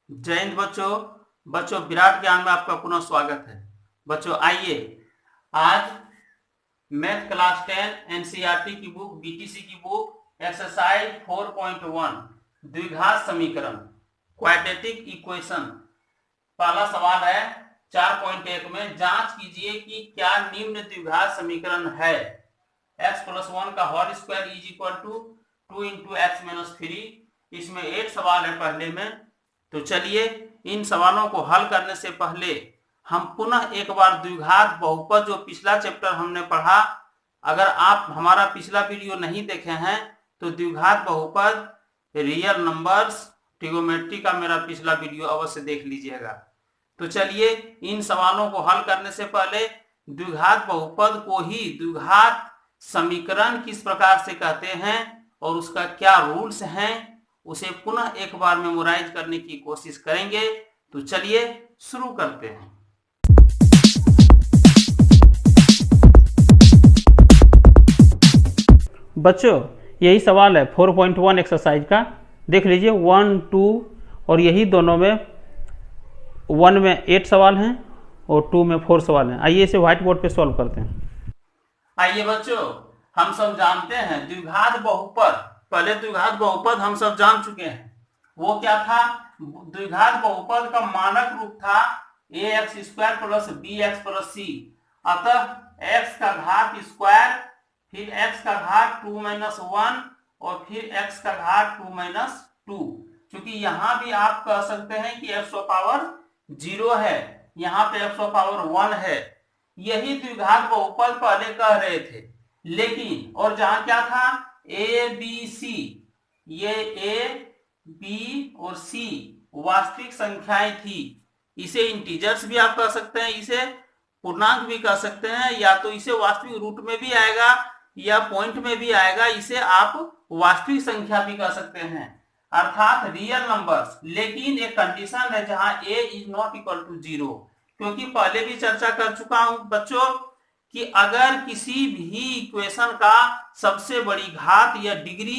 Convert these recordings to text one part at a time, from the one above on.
जय हिंद बच्चों विराट ज्ञान में आपका पुनः स्वागत है। बच्चों आइए आज मैथ क्लास 10 एनसीईआरटी की बुक बीटीसी की बुक एक्सरसाइज 4.1 द्विघात समीकरण क्वाड्रेटिक इक्वेशन पहला सवाल है 4.1 में जांच कीजिए कि क्या निम्न द्विघात समीकरण है x + 1 का whole square is equal to 2 × x - 3। इसमें 8 सवाल है पहले में। तो चलिए इन सवालों को हल करने से पहले हम पुनः एक बार द्विघात बहुपद जो पिछला चैप्टर हमने पढ़ा, अगर आप हमारा पिछला वीडियो नहीं देखे हैं तो द्विघात बहुपद रियल नंबर्स ट्रिगोनोमेट्री का मेरा पिछला वीडियो अवश्य देख लीजिएगा। तो चलिए इन सवालों को हल करने से पहले द्विघात बहुपद को ही द्विघात समीकरण किस प्रकार से कहते हैं और उसका क्या रूल्स हैं उसे पुनः एक बार मेमोराइज करने की कोशिश करेंगे। तो चलिए शुरू करते हैं। बच्चों यही सवाल है 4.1 एक्सरसाइज का। देख लीजिए 1, 2 और यही दोनों में 1 में 8 सवाल हैं और 2 में 4 सवाल हैं। आइए इसे व्हाइट बोर्ड पे सॉल्व करते हैं। आइए बच्चों, हम सब जानते हैं द्विघात बहुपद, पहले द्विघात बहुपद हम सब जान चुके हैं। वो क्या था? द्विघात बहुपद का मानक रूप था ax² + bx + c। अतः x का घात स्क्वायर, फिर x का घात 2 - 1 और फिर x का घात 2 - 2। क्योंकि यहाँ भी आप कह सकते हैं कि x⁻0 है, यहाँ पे x⁻1 है। यही द्विघात बहुपद पहले कह रहे थे। लेकिन और जहां क्या था ए बी सी, ये ए बी और सी वास्तविक संख्याएं थी। इसे इंटीजर्स भी आप कह सकते हैं, इसे पूर्णांक भी कह सकते हैं, या तो इसे वास्तविक रूट में भी आएगा या पॉइंट में भी आएगा। इसे आप वास्तविक संख्या भी कह सकते हैं, अर्थात रियल नंबर्स। लेकिन एक कंडीशन है जहां a is not equal to 0। क्योंकि पहले भी चर्चा कर चुका हूं बच्चों कि अगर किसी भी इक्वेशन का सबसे बड़ी घात या डिग्री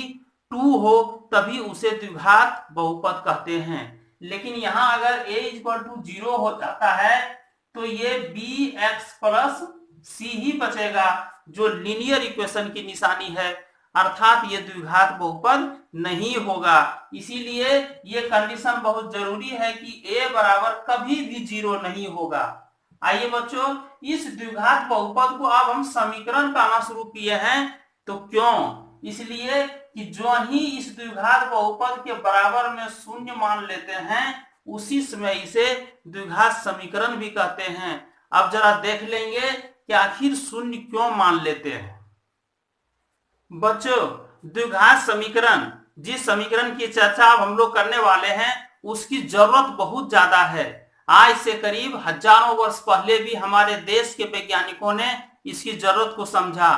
2 हो तभी उसे द्विघात बहुपद कहते हैं। लेकिन यहां अगर a = 0 हो जाता है तो ये bx + c ही बचेगा, जो लीनियर इक्वेशन की निशानी है, अर्थात ये द्विघात बहुपद नहीं होगा। इसीलिए ये कंडीशन बहुत जरूरी है कि a बराबर कभी भी 0 नहीं होगा। आइए बच्चों, इस द्विघात बहुपद को अब हम समीकरण कहना शुरू किए हैं। तो क्यों? इसलिए कि जो ही इस द्विघात बहुपद के बराबर में शून्य मान लेते हैं उसी समय इसे द्विघात समीकरण भी कहते हैं। अब जरा देख लेंगे कि आखिर शून्य क्यों मान लेते हैं। बच्चों द्विघात समीकरण, जिस समीकरण की चर्चा अब हम लोग करने वाले हैं उसकी जरूरत बहुत ज्यादा है। आज से करीब हजारों वर्ष पहले भी हमारे देश के वैज्ञानिकों ने इसकी जरूरत को समझा,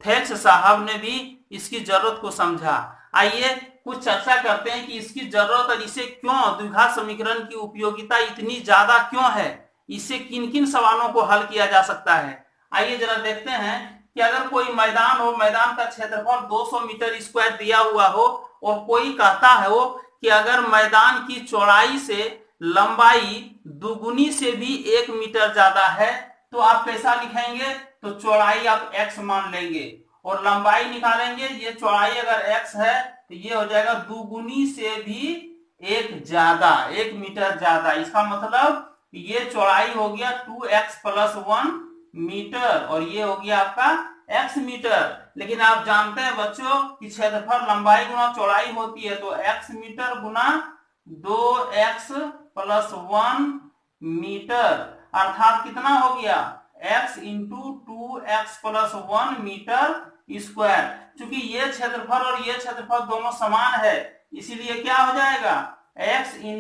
थेल्स साहब ने भी इसकी जरूरत को समझा। आइए कुछ चर्चा करते हैं कि इसकी जरूरत और इसे क्यों, द्विघात समीकरण की उपयोगिता इतनी ज्यादा क्यों है, इससे किन किन सवालों को हल किया जा सकता है। आइए जरा देखते हैं कि अगर कोई मैदान हो, मैदान का क्षेत्रफल 200 मीटर स्क्वायर दिया हुआ हो और कोई कहता है वो कि अगर मैदान की चौड़ाई से लंबाई दुगुनी से भी 1 मीटर ज्यादा है तो आप कैसा लिखेंगे? तो चौड़ाई आप x मान लेंगे और लंबाई निकालेंगे। ये चौड़ाई अगर x है तो ये हो जाएगा दुगुनी से भी 1 ज्यादा, 1 मीटर ज्यादा। इसका मतलब ये चौड़ाई हो गया 2x + 1 मीटर और ये हो गया आपका x मीटर। लेकिन आप जानते हैं बच्चों कि क्षेत्रफल लंबाई गुना चौड़ाई होती है, तो x मीटर गुना 2x + 1 मीटर, अर्थात कितना हो गया? x × 2x + 1 metre square. चूंकि ये क्षेत्रफल और ये क्षेत्रफल दोनों समान है, इसीलिए क्या हो जाएगा? x ×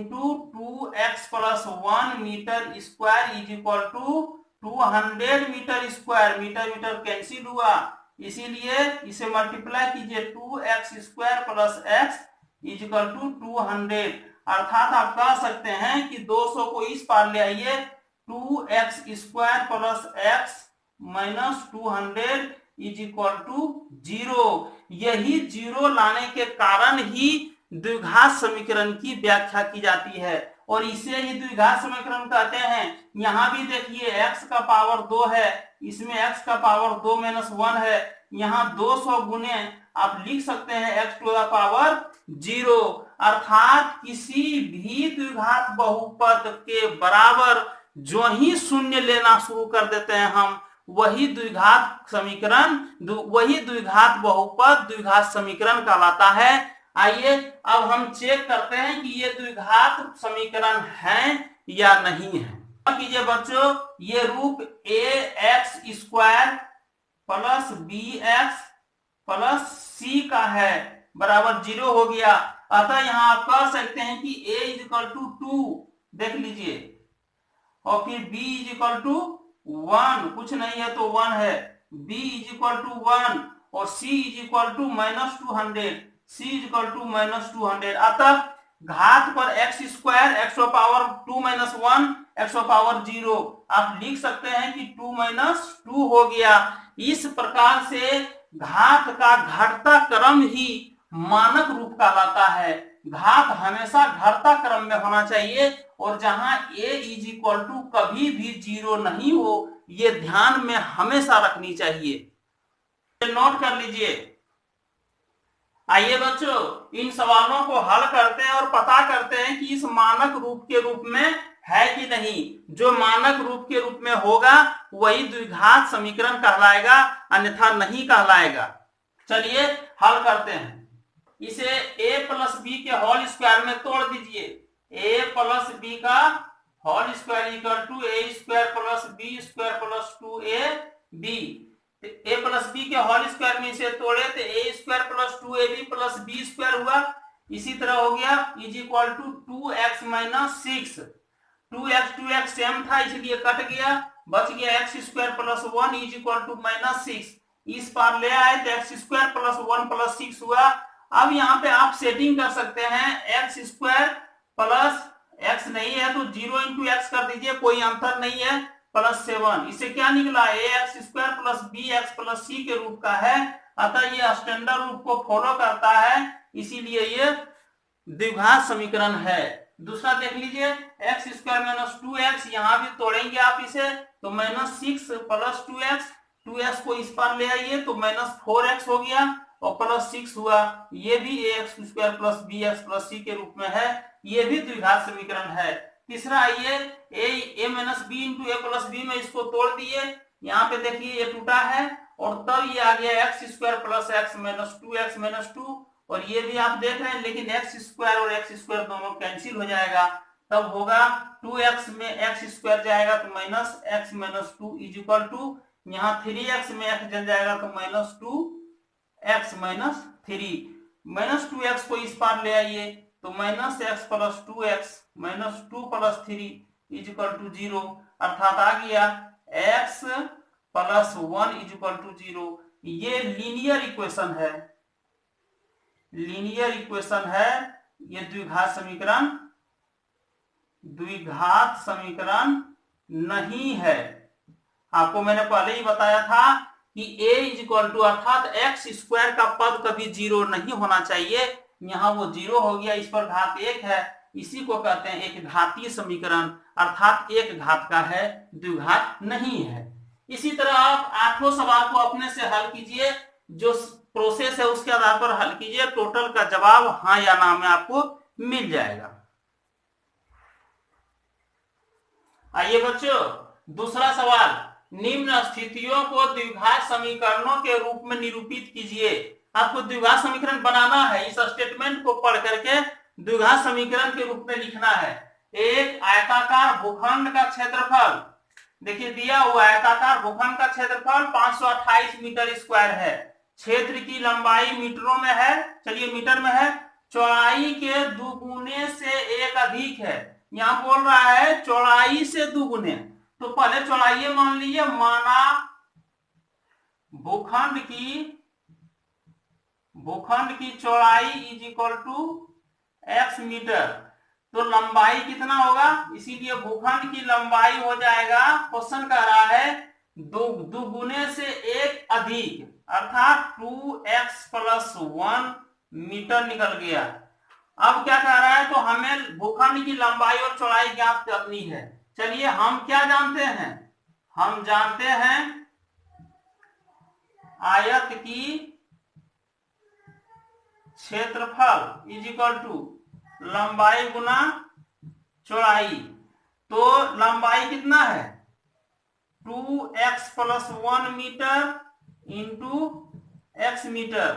2x + 1 metre square is equal to 200 metre square. Metre metre cancel हुआ, इसीलिए इसे मल्टीप्लाई कीजिए 2x² + x is equal to 200। अर्थात आप कह सकते हैं कि 200 को इस पार ले आइए, 2x² + x - 200 is equal to 0। यही 0 लाने के कारण ही द्विघात समीकरण की व्याख्या की जाती है। और इसे ही द्विघात समीकरण कहते हैं। यहाँ भी देखिए x का पावर 2 है, इसमें x का पावर 2 माइनस 1 है, यहाँ 200 गुने आप लिख सकते हैं x टू द पावर 0, अर्थात किसी भी द्विघात बहुपद के बराबर जो ही शून्य लेना शुरू कर देते हैं हम, वही द्विघात समीकरण, वही द्विघात बहुपद द्विघात समीकरण कहलाता है। आइए अब हम चेक करते हैं कि ये द्विघात समीकरण है या नहीं है। कीजिए बच्चों, ये रूप ax² plus bx plus c का है बराबर 0 हो गया। अतः यहां आप कह सकते हैं कि a इक्वल टू 2 देख लीजिए, और फिर b इक्वल टू 1, कुछ नहीं है तो 1 है, b इक्वल टू 1 और c equal to minus 200, c equal to minus 200। अतः घात पर x² x power 2 minus 1 x power 0 आप लिख सकते हैं कि 2 माइनस 2 हो गया। इस प्रकार से घात का घटता क्रम ही मानक रूप कहलाता है। घात हमेशा घटता क्रम में होना चाहिए, और जहां a इज इक्वल टू कभी भी 0 नहीं हो, ये ध्यान में हमेशा रखनी चाहिए। नोट कर लीजिए। आइए बच्चों, इन सवालों को हल करते हैं और पता करते हैं कि इस मानक रूप के रूप में है कि नहीं। जो मानक रूप के रूप में होगा वही द्विघात समीकरण कहलाएगा, अन्यथा नहीं कहलाएगा। चलिए हल करते हैं। इसे a प्लस बी के होल स्क्वायर में तोड़ दीजिए। a प्लस बी का whole square equal to a² plus b² plus 2ab। a plus B के होल स्क्वायर में इसे तोड़े तो a² plus 2ab plus b² हुआ। इसी तरह हो गया is equal to 2x minus 6। 2x same था इसलिए कट गया, बच गया x² plus 1 is equal to minus 6। इस पार ले आए तो x² प्लस 1 प्लस 6 हुआ। अब यहाँ पे आप सेटिंग कर सकते हैं, x² प्लस x नहीं है तो 0 इंटू एक्स कर दीजिए, कोई अंतर नहीं है, प्लस 7। इससे क्या निकला, ax² plus bx plus c के रूप का है। अतः ये स्टैंडर्ड रूप को फॉलो करता है, इसीलिए ये द्विघात समीकरण है। दूसरा देख लीजिए, x² माइनस 2x, यहाँ भी तोड़ेंगे आप इसे तो माइनस 6 प्लस 2x, 2x को इस पार ले आइए तो माइनस 4x हो गया और प्लस 6 हुआ। ये भी ax² plus bx plus c के रूप में है, ये भी द्विघात समीकरण है। तीसरा आइए, a minus b into a plus b में इसको तोड़ दिए, यहाँ पे देखिए ये टूटा है और तब ये आ गया x² plus x minus 2x minus 2, और ये भी आप देख रहे हैं, लेकिन x² और x² दोनों कैंसिल हो जाएगा, तब होगा 2x में x² जाएगा तो minus x minus 2 is equal to, यहाँ 3x में x जल जाएगा तो minus 2x minus 3, minus 2x को इस पार ले आइए तो minus x plus 2x minus 2 plus 3 is equal to 0, अर्थात आ गया x plus 1 is equal to 0। ये लीनियर इक्वेशन है, लीनियर इक्वेशन है, ये द्विघात समीकरण नहीं है। आपको मैंने पहले ही बताया था कि a इज इक्वल टू अर्थात x² का पद कभी 0 नहीं होना चाहिए, यहाँ वो 0 हो गया, इस पर घात 1 है, इसी को कहते हैं एक घातीय समीकरण, अर्थात एक घात का है, द्विघात नहीं है। इसी तरह आप 8वां सवाल को अपने से हल कीजिए, जो प्रोसेस है उसके आधार पर हल कीजिए, टोटल का जवाब हाँ या ना में आपको मिल जाएगा। आइए बच्चों, दूसरा सवाल, निम्न स्थितियों को द्विघात समीकरणों के रूप में निरूपित कीजिए। आपको द्विघात समीकरण बनाना है, इस स्टेटमेंट को पढ़ करके द्विघात समीकरण के रूप में लिखना है। एक आयताकार भूखंड का क्षेत्रफल, देखिए दिया हुआ आयताकार भूखंड का क्षेत्रफल 528 मीटर स्क्वायर है, क्षेत्र की लंबाई मीटरों में है, चलिए मीटर में है, चौड़ाई के दुगुने से एक अधिक है। यहाँ बोल रहा है चौड़ाई से दुगुने, तो पहले चौड़ाई मान लीजिए, माना भूखंड की चौड़ाई is equal to x metre, तो लंबाई कितना होगा, इसीलिए भूखंड की लंबाई हो जाएगा, क्वेश्चन कह रहा है दुगुने से एक अधिक, अर्थात 2x प्लस 1 मीटर निकल गया। अब क्या कह रहा है, तो हमें भूखंड की लंबाई और चौड़ाई ज्ञात करनी है। चलिए हम क्या जानते हैं, हम जानते हैं आयत की क्षेत्रफल इज इक्वल टू लंबाई गुना चौड़ाई। तो लंबाई कितना है 2x+1 metre into x metre,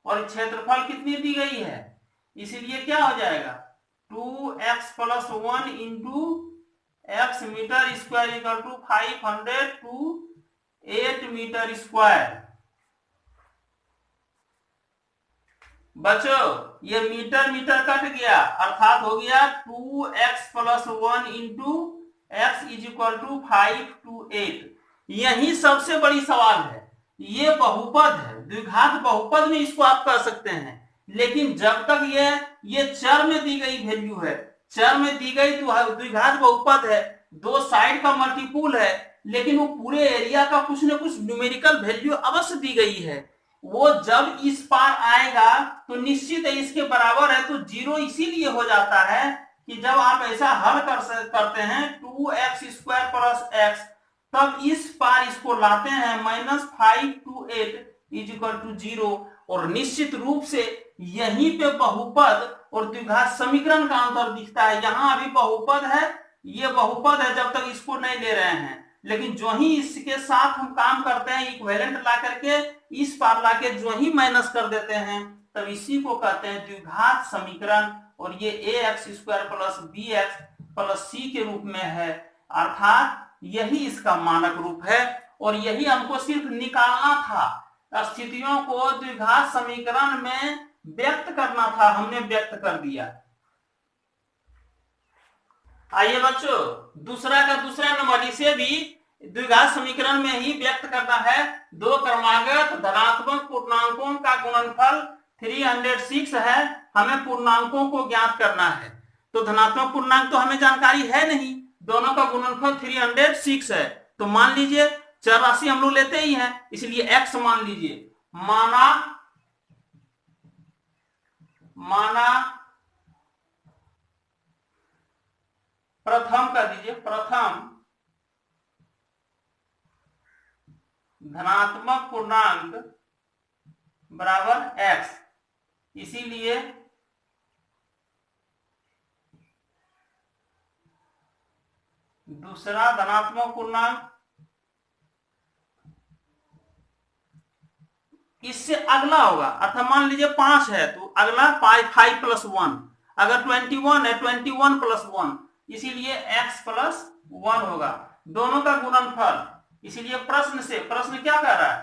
और क्षेत्रफल कितनी दी गई है, इसीलिए क्या हो जाएगा 2x+1 into x metre square equal to 500 two 8 metre square. बच्चों ये मीटर मीटर कट गया, अर्थात हो गया 2x+1 into x is equal to 5 two 8। यही सबसे बड़ी सवाल है, ये बहुपद है, द्विघात बहुपद में इसको आप कर सकते हैं, लेकिन जब तक ये चर में दी गई वैल्यू है, चर में दी गई तो द्विघात बहुपद है, दो साइड का मल्टीपुल है, लेकिन वो पूरे एरिया का कुछ न कुछ न्यूमेरिकल वैल्यू अवश्य दी गई है। वो जब इस पार आएगा तो निश्चित है इसके बराबर है, तो जीरो इसीलिए हो जाता है कि जब आप ऐसा हल करते हैं 2x² प्लस x, तब इस पार इसको लाते हैं -5 टू 8 इज इक्वल टू 0, और निश्चित रूप से यहीं पे बहुपद और द्विघात समीकरण का अंतर दिखता है। यहां अभी बहुपद है, ये बहुपद है जब तक इसको नहीं ले रहे हैं, लेकिन जो ही इसके साथ हम काम करते हैं इक्विवेलेंट ला करके इस पार लाके जो ही माइनस कर देते हैं, तब इसी को कहते हैं द्विघात समीकरण, और ये ax² plus bx plus c के रूप में है, अर्थात यही इसका मानक रूप है, और यही हमको सिर्फ निकालना था, स्थितियों को द्विघात समीकरण में व्यक्त करना था, हमने व्यक्त कर दिया। आइए बच्चों दूसरा का दूसरा नंबर, इसे भी द्विघात समीकरण में ही व्यक्त करना है। दो क्रमागत धनात्मक पूर्णांकों का गुणनफल 306 है, हमें पूर्णांकों को ज्ञात करना है। तो धनात्मक पूर्णांक तो हमें जानकारी है नहीं, दोनों का गुणनफल 306 है, तो मान लीजिए चर राशि हम लोग लेते ही हैं, इसलिए x मान लीजिए, माना प्रथम कर दीजिए, प्रथम धनात्मक पूर्णांक बराबर x, इसीलिए दूसरा धनात्मक पूर्णांक इससे अगला होगा, अर्थात मान लीजिए 5 है तो अगला 5 प्लस 1, अगर 21 है 21 प्लस 1, इसीलिए x प्लस 1 होगा, दोनों का गुणनफल। इसीलिए प्रश्न क्या कह रहा है,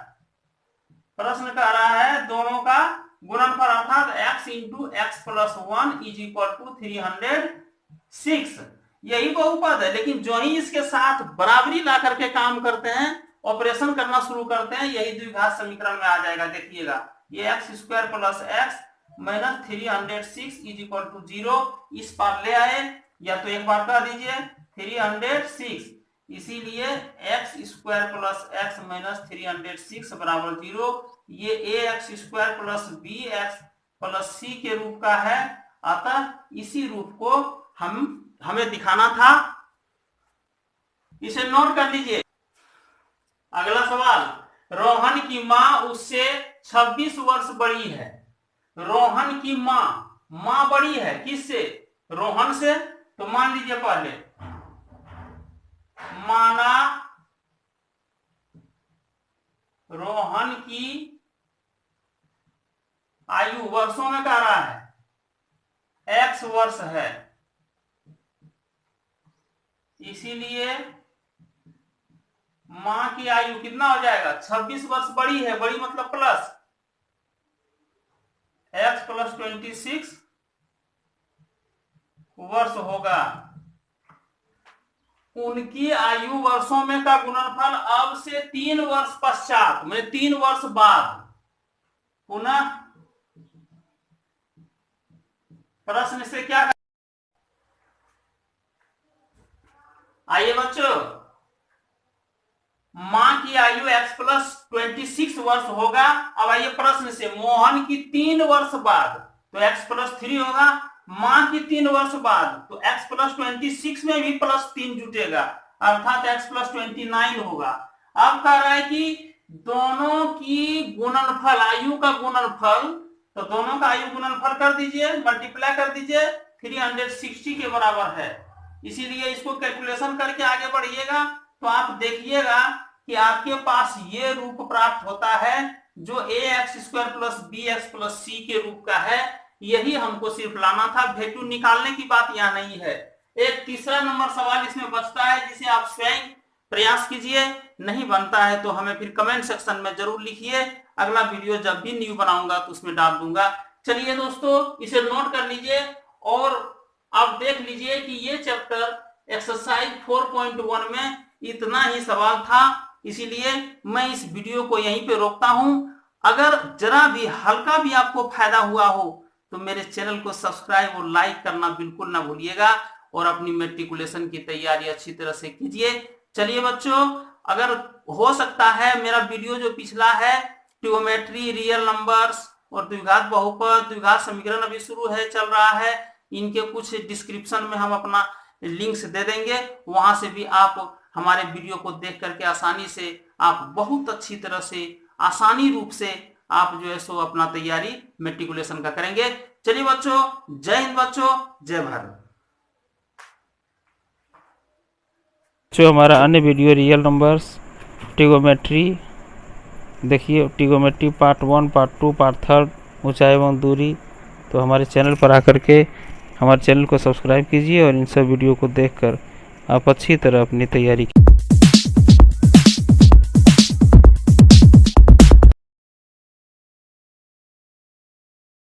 प्रश्न कह रहा है दोनों का गुणनफल, अर्थात x into x plus 1 is equal to 306। यही बहुपद है, लेकिन जो ही इसके साथ बराबरी ला करके काम करते हैं, ऑपरेशन करना शुरू करते हैं, यही द्विघात समीकरण में आ जाएगा। देखिएगा ये x² plus x minus 306 is equal to 0, इस पार ले आए, या तो एक बार कह दीजिए 306, इसीलिए x² प्लस x माइनस 306 बराबर 0। ये ax² plus bx plus c के रूप का है, अतः इसी रूप को हमें दिखाना था, इसे नोट कर लीजिए। अगला सवाल, रोहन की मां उससे 26 वर्ष बड़ी है। रोहन की मां बड़ी है किससे, रोहन से, तो मान लीजिए पहले माना रोहन की आयु वर्षों में कह रहा है x वर्ष है, इसीलिए मां की आयु कितना हो जाएगा 26 वर्ष बड़ी है, बड़ी मतलब प्लस x प्लस 26 वर्ष होगा। उनकी आयु वर्षों में का गुणनफल अब से 3 वर्ष पश्चात, मतलब 3 वर्ष बाद, पुनः प्रश्न से क्या, आइए बच्चों, मां की आयु x प्लस 26 वर्ष होगा। अब आइए प्रश्न से, मोहन की 3 वर्ष बाद, तो x प्लस 3 होगा, माँ की 3 वर्ष बाद, तो x प्लस 26 में भी प्लस 3 जुटेगा, अर्थात x प्लस 29 होगा। अब कह रहा है कि दोनों की गुणनफल, आयु का गुणनफल, तो दोनों का आयु गुणनफल कर दीजिए, मल्टीप्लाई कर दीजिए, 360 के बराबर है। इसीलिए इसको कैलकुलेशन करके आगे बढ़िएगा तो आप देखिएगा कि आपके पास ये रूप प्राप्त होता है जो ax² plus bx plus c के रूप का है। यही हमको सिर्फ लाना था, वैल्यू निकालने की बात यहाँ नहीं है। एक तीसरा नंबर सवाल इसमें बचता है जिसे आप स्वयं प्रयास कीजिए, नहीं बनता है तो हमें फिर कमेंट सेक्शन में जरूर लिखिए, अगला वीडियो जब भी न्यू बनाऊंगा तो उसमें डाल दूंगा। चलिए दोस्तों, इसे नोट कर लीजिए और आप देख लीजिए कि ये चैप्टर एक्सरसाइज 4.1 में इतना ही सवाल था, इसीलिए मैं इस वीडियो को यहीं पे रोकता हूं। अगर जरा भी हल्का भी आपको फायदा हुआ हो तो मेरे चैनल को सब्सक्राइब और लाइक करना बिल्कुल ना भूलिएगा और अपनी मैट्रिकुलेशन की तैयारी अच्छी तरह से कीजिए। चलिए बच्चों, अगर हो सकता है मेरा वीडियो जो पिछला है ट्रिग्नोमेट्री, रियल नंबर्स और द्विघात बहुपद, द्विघात समीकरण अभी शुरू है, चल रहा है, इनके कुछ डिस्क्रिप्शन में हम अपना लिंक्स दे देंगे, वहां से भी आप हमारे वीडियो को देख करके आसानी से आप बहुत अच्छी तरह से आसानी रूप से आप जो है सो अपना तैयारी मैट्रिकुलेशन का करेंगे। चलिए बच्चों, जय हिंद बच्चों, जय भारत। जो हमारा अन्य वीडियो रियल नंबर्स, ट्रिग्नोमेट्री देखिए, ट्रिग्नोमेट्री पार्ट 1, पार्ट 2, पार्ट 3, ऊंचाई एवं दूरी, तो हमारे चैनल पर आकर के हमारे चैनल को सब्सक्राइब कीजिए और इन सब वीडियो को देखकर आप अच्छी तरह अपनी तैयारी